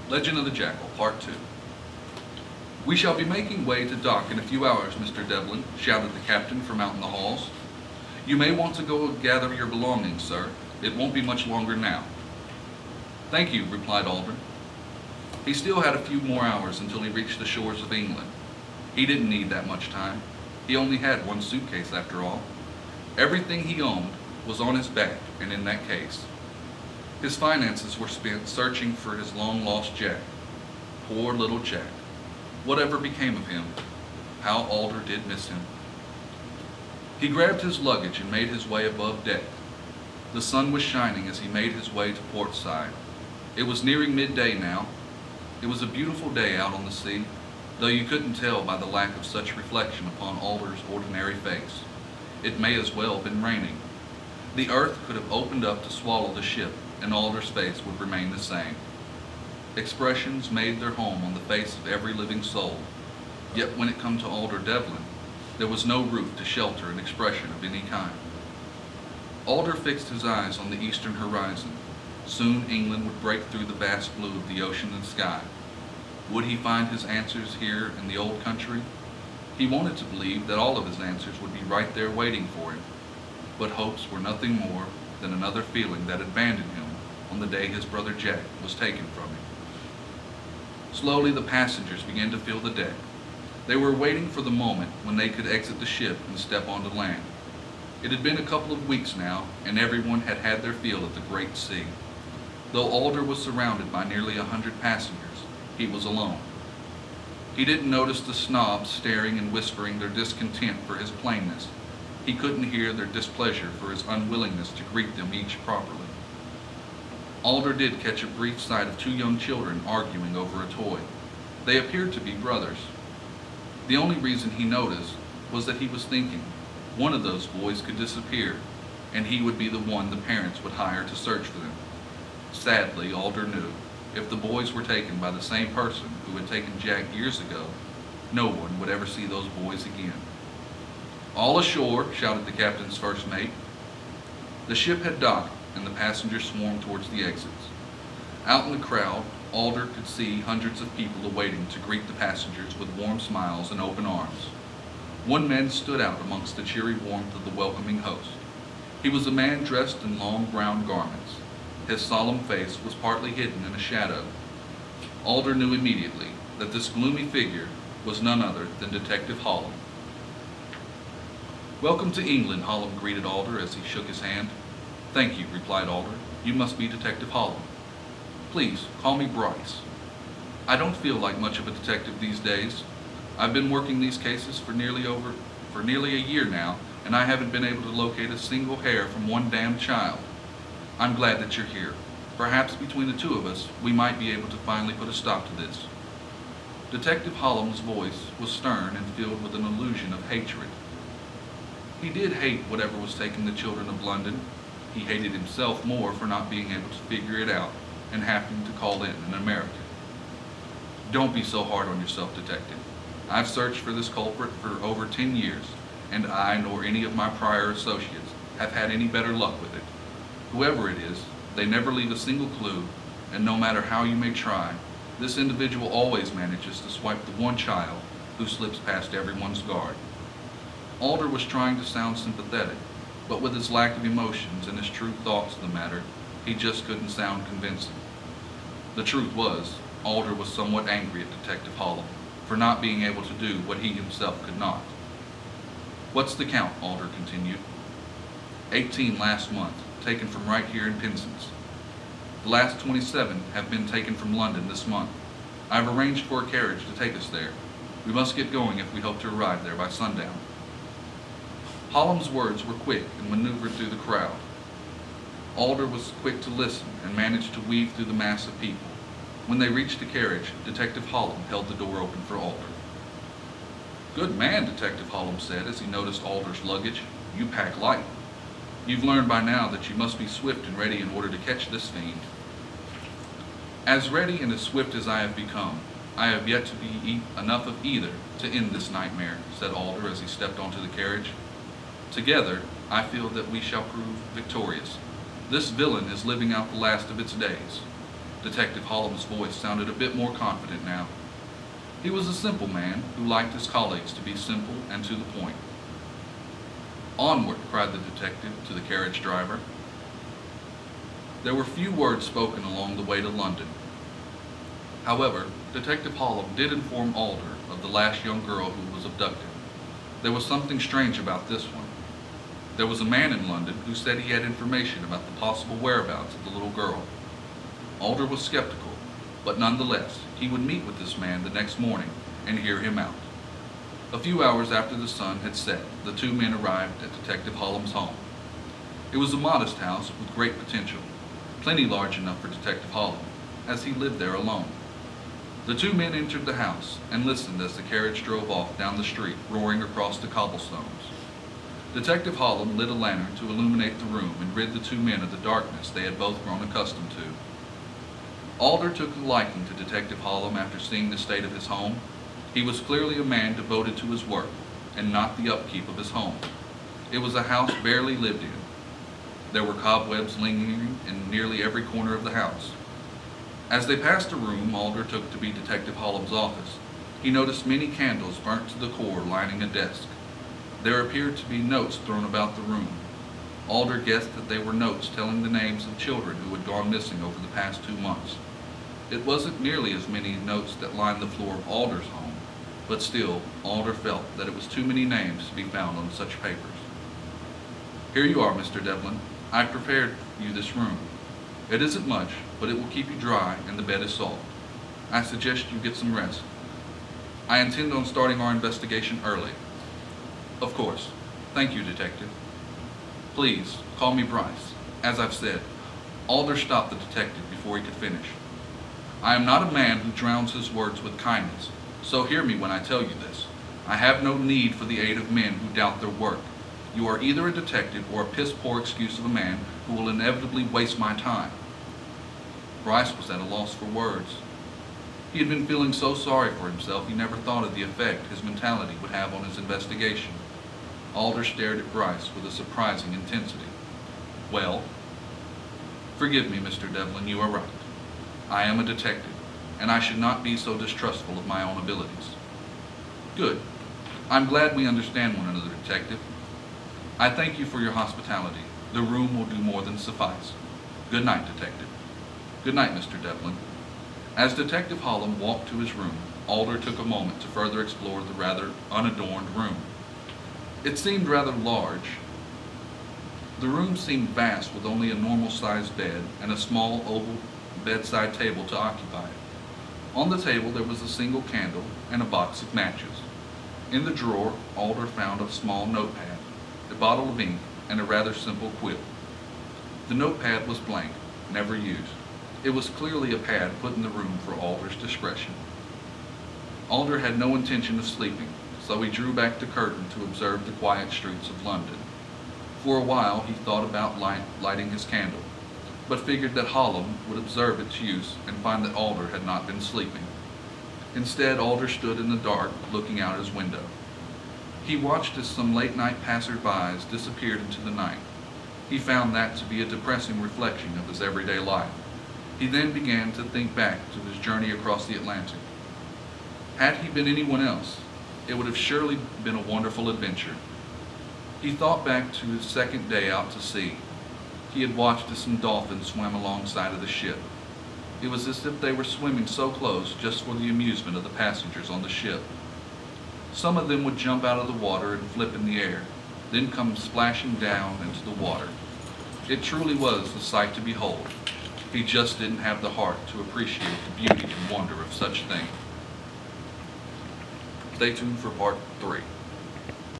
Legend of the Jackal, Part 2. "We shall be making way to dock in a few hours, Mr. Devlin," shouted the captain from out in the halls. "You may want to go gather your belongings, sir. It won't be much longer now." "Thank you," replied Alder. He still had a few more hours until he reached the shores of England. He didn't need that much time. He only had one suitcase after all. Everything he owned was on his back and in that case. His finances were spent searching for his long-lost Jack. Poor little Jack. Whatever became of him, how Alder did miss him. He grabbed his luggage and made his way above deck. The sun was shining as he made his way to port side. It was nearing midday now. It was a beautiful day out on the sea, though you couldn't tell by the lack of such reflection upon Alder's ordinary face. It may as well have been raining. The earth could have opened up to swallow the ship, and Alder's face would remain the same. Expressions made their home on the face of every living soul, yet when it come to Alder Devlin, there was no roof to shelter an expression of any kind. Alder fixed his eyes on the eastern horizon. Soon England would break through the vast blue of the ocean and sky. Would he find his answers here in the old country? He wanted to believe that all of his answers would be right there waiting for him, but hopes were nothing more than another feeling that abandoned him on the day his brother Jack was taken from him. Slowly the passengers began to fill the deck. They were waiting for the moment when they could exit the ship and step onto land. It had been a couple of weeks now, and everyone had had their fill of the great sea. Though Alder was surrounded by nearly 100 passengers, he was alone. He didn't notice the snobs staring and whispering their discontent for his plainness. He couldn't hear their displeasure for his unwillingness to greet them each properly. Alder did catch a brief sight of two young children arguing over a toy. They appeared to be brothers. The only reason he noticed was that he was thinking one of those boys could disappear, and he would be the one the parents would hire to search for them. Sadly, Alder knew if the boys were taken by the same person who had taken Jack years ago, no one would ever see those boys again. "All ashore," shouted the captain's first mate. The ship had docked, and the passengers swarmed towards the exits. Out in the crowd, Alder could see hundreds of people awaiting to greet the passengers with warm smiles and open arms. One man stood out amongst the cheery warmth of the welcoming host. He was a man dressed in long brown garments. His solemn face was partly hidden in a shadow. Alder knew immediately that this gloomy figure was none other than Detective Hallam. "Welcome to England," Hallam greeted Alder as he shook his hand. "Thank you," replied Alder. "You must be Detective Hallam." "Please, call me Bryce." "I don't feel like much of a detective these days. I've been working these cases for nearly a year now, and I haven't been able to locate a single hair from one damned child. I'm glad that you're here. Perhaps between the two of us, we might be able to finally put a stop to this." Detective Hallam's voice was stern and filled with an illusion of hatred. He did hate whatever was taking the children of London. He hated himself more for not being able to figure it out and having to call in an American. "Don't be so hard on yourself, Detective. I've searched for this culprit for over 10 years, and I nor any of my prior associates have had any better luck with it. Whoever it is, they never leave a single clue, and no matter how you may try, this individual always manages to swipe the one child who slips past everyone's guard." Alder was trying to sound sympathetic, but with his lack of emotions and his true thoughts of the matter, he just couldn't sound convincing. The truth was, Alder was somewhat angry at Detective Hallam for not being able to do what he himself could not. "What's the count?" Alder continued. 18 last month, taken from right here in Pinson's. The last 27 have been taken from London this month. I've arranged for a carriage to take us there. We must get going if we hope to arrive there by sundown." Hallam's words were quick and maneuvered through the crowd. Alder was quick to listen and managed to weave through the mass of people. When they reached the carriage, Detective Hallam held the door open for Alder. "Good man," Detective Hallam said as he noticed Alder's luggage. "You pack light. You've learned by now that you must be swift and ready in order to catch this fiend." "As ready and as swift as I have become, I have yet to be enough of either to end this nightmare," said Alder as he stepped onto the carriage. "Together, I feel that we shall prove victorious. This villain is living out the last of its days." Detective Hollum's voice sounded a bit more confident now. He was a simple man who liked his colleagues to be simple and to the point. "Onward," cried the detective to the carriage driver. There were few words spoken along the way to London. However, Detective Hollum did inform Alder of the last young girl who was abducted. There was something strange about this one. There was a man in London who said he had information about the possible whereabouts of the little girl. Alder was skeptical, but nonetheless, he would meet with this man the next morning and hear him out. A few hours after the sun had set, the two men arrived at Detective Hollum's home. It was a modest house with great potential, plenty large enough for Detective Hollum, as he lived there alone. The two men entered the house and listened as the carriage drove off down the street, roaring across the cobblestones. Detective Hollum lit a lantern to illuminate the room and rid the two men of the darkness they had both grown accustomed to. Alder took a liking to Detective Hollum after seeing the state of his home. He was clearly a man devoted to his work and not the upkeep of his home. It was a house barely lived in. There were cobwebs lingering in nearly every corner of the house. As they passed a room Alder took to be Detective Hollum's office, he noticed many candles burnt to the core lining a desk. There appeared to be notes thrown about the room. Alder guessed that they were notes telling the names of children who had gone missing over the past 2 months. It wasn't nearly as many notes that lined the floor of Alder's home, but still, Alder felt that it was too many names to be found on such papers. "Here you are, Mr. Devlin. I've prepared you this room. It isn't much, but it will keep you dry and the bed is soft. I suggest you get some rest. I intend on starting our investigation early." "Of course. Thank you, Detective." "Please, call me Bryce. As I've said." Alder stopped the detective before he could finish. "I am not a man who drowns his words with kindness, so hear me when I tell you this. I have no need for the aid of men who doubt their work. You are either a detective or a piss-poor excuse of a man who will inevitably waste my time." Bryce was at a loss for words. He had been feeling so sorry for himself he never thought of the effect his mentality would have on his investigation. Alder stared at Bryce with a surprising intensity. "Well?" "Forgive me, Mr. Devlin, you are right. I am a detective, and I should not be so distrustful of my own abilities." "Good. I'm glad we understand one another, Detective. I thank you for your hospitality. The room will do more than suffice. Good night, Detective." "Good night, Mr. Devlin." As Detective Hollum walked to his room, Alder took a moment to further explore the rather unadorned room. It seemed rather large. The room seemed vast with only a normal-sized bed and a small oval bedside table to occupy it. On the table there was a single candle and a box of matches. In the drawer, Alder found a small notepad, a bottle of ink, and a rather simple quill. The notepad was blank, never used. It was clearly a pad put in the room for Alder's discretion. Alder had no intention of sleeping, so he drew back the curtain to observe the quiet streets of London. For a while he thought about lighting his candle, but figured that Hollum would observe its use and find that Alder had not been sleeping. Instead, Alder stood in the dark, looking out his window. He watched as some late-night passers-by disappeared into the night. He found that to be a depressing reflection of his everyday life. He then began to think back to his journey across the Atlantic. Had he been anyone else, it would have surely been a wonderful adventure. He thought back to his second day out to sea. He had watched as some dolphins swam alongside of the ship. It was as if they were swimming so close just for the amusement of the passengers on the ship. Some of them would jump out of the water and flip in the air, then come splashing down into the water. It truly was a sight to behold. He just didn't have the heart to appreciate the beauty and wonder of such things. Stay tuned for part 3.